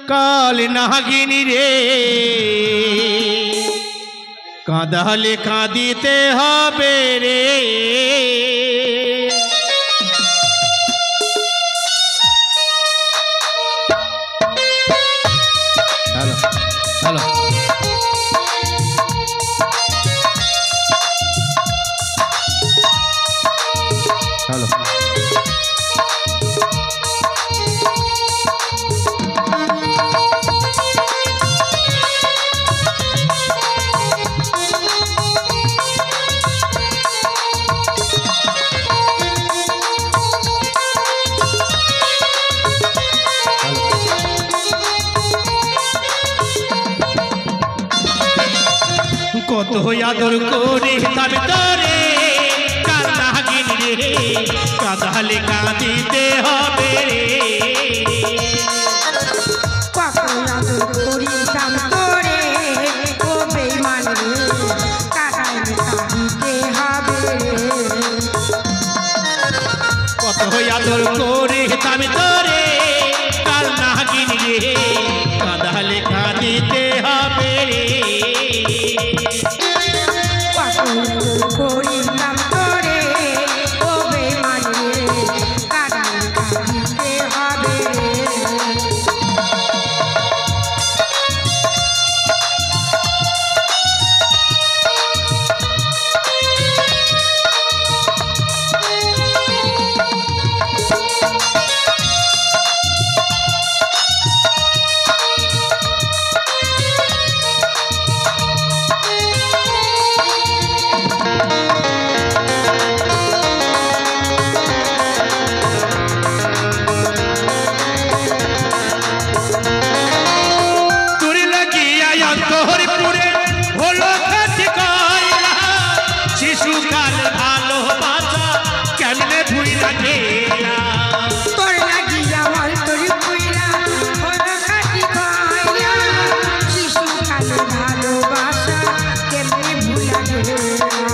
কাল নাগিনী রে কাঁদালে কাঁদিতে হবে রে হ্যালো হ্যালো হ্যালো কত আদর করে তবে তোরে কাল নাগিনী রে কাঁদালে কাঁদিতে হবে রে কত আদর করিতাম তোরে ও বেঈমান রে কাঁদালে কাঁদিতে হবে রে কত আদর করে তবে তোরে কাল নাগিনী রে কাঁদালে কাঁদিতে হবে রে করিতাম তোরে ও বেঈমান রে কাঁদালে কাঁদিতে হবে রে শিশুকাল ভালোবাসা কেমনে ভুইলা গেলা তোর লাগিয়া মন তোর কইরা হলো খাটি কইরা শিশুকাল ভালোবাসা কেমনে ভুলা গেলা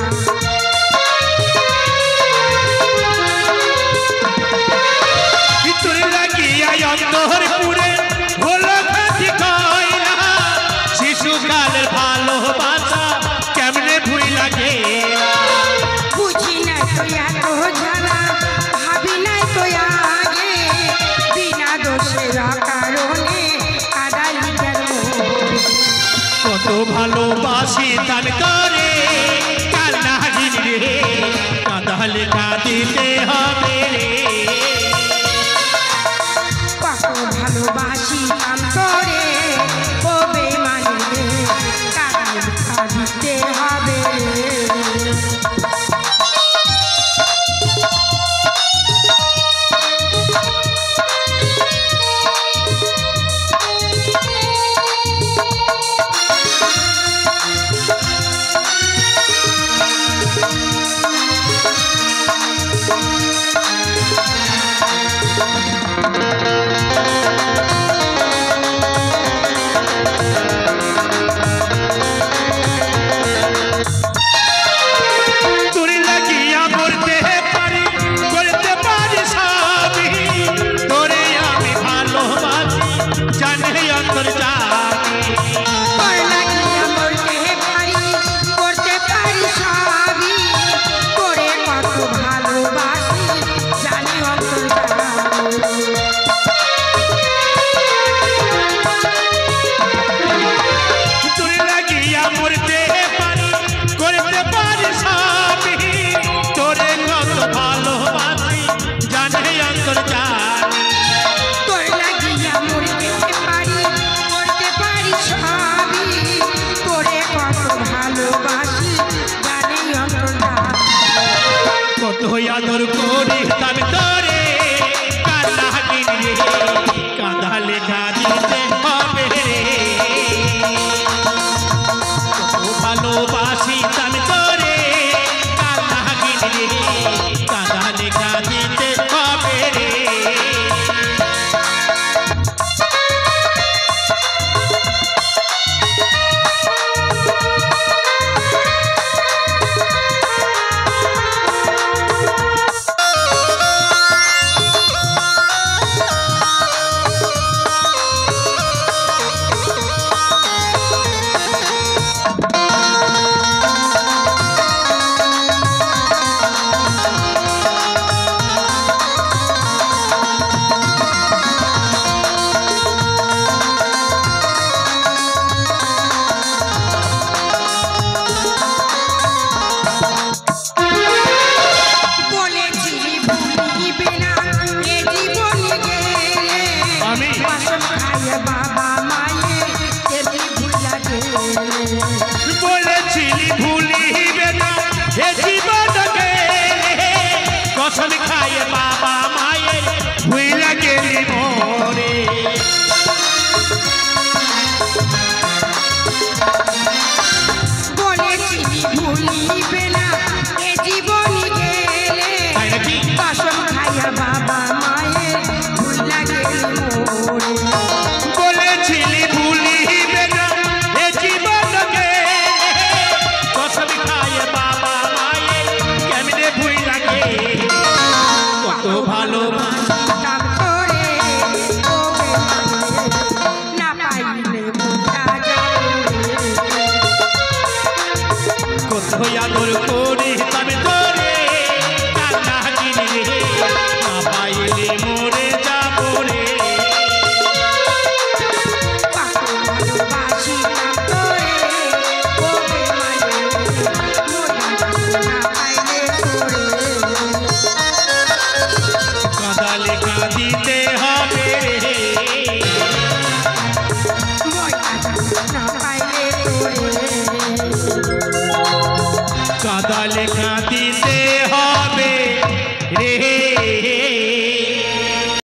তোর লাগিয়া অন্তরপুরে হলো খাটি কইলা শিশুকাল ভালোবাসা কেমনে ভুইলা গেলা বুঝি নাই তো এত জ্বালা ভাবি নাই তো আগে বিনা দোষের কারণে কাদালি গেল কত ভালোবাসি তার করে কাল নাগিনী রে কাঁদালে কাঁদিতে হবে রে কত ভালোবাসি খাইয়ে বাবা মায়ের এমনি ভুলা গেলে বলেছিলি ভুলিবে না এ জীবনকে কসম খাইয়ে বাবা মায়ের ভুইলা গেলি মোরে বলেছিলি ভুলিবে না এ জীবনে গেলে কসম খাইয়া বাবা মায়ের ভুলা গেলে মোরে বলেছিলি ভুলিবে না এ জীবনকে কসম খাইয়ে বাবা মায়ের কেমনে ভুইলা গেলি কত ভালোবাসা কাম করে ওবে না পাইলে ভুলা যাবে কত আদর করি তবে তোরে কান্না কিনি রে না পাইলে মরে যাবো রে ভালোবাসি কাম করে ওবে না পাইলে করে কাঁদালে কাঁদিতে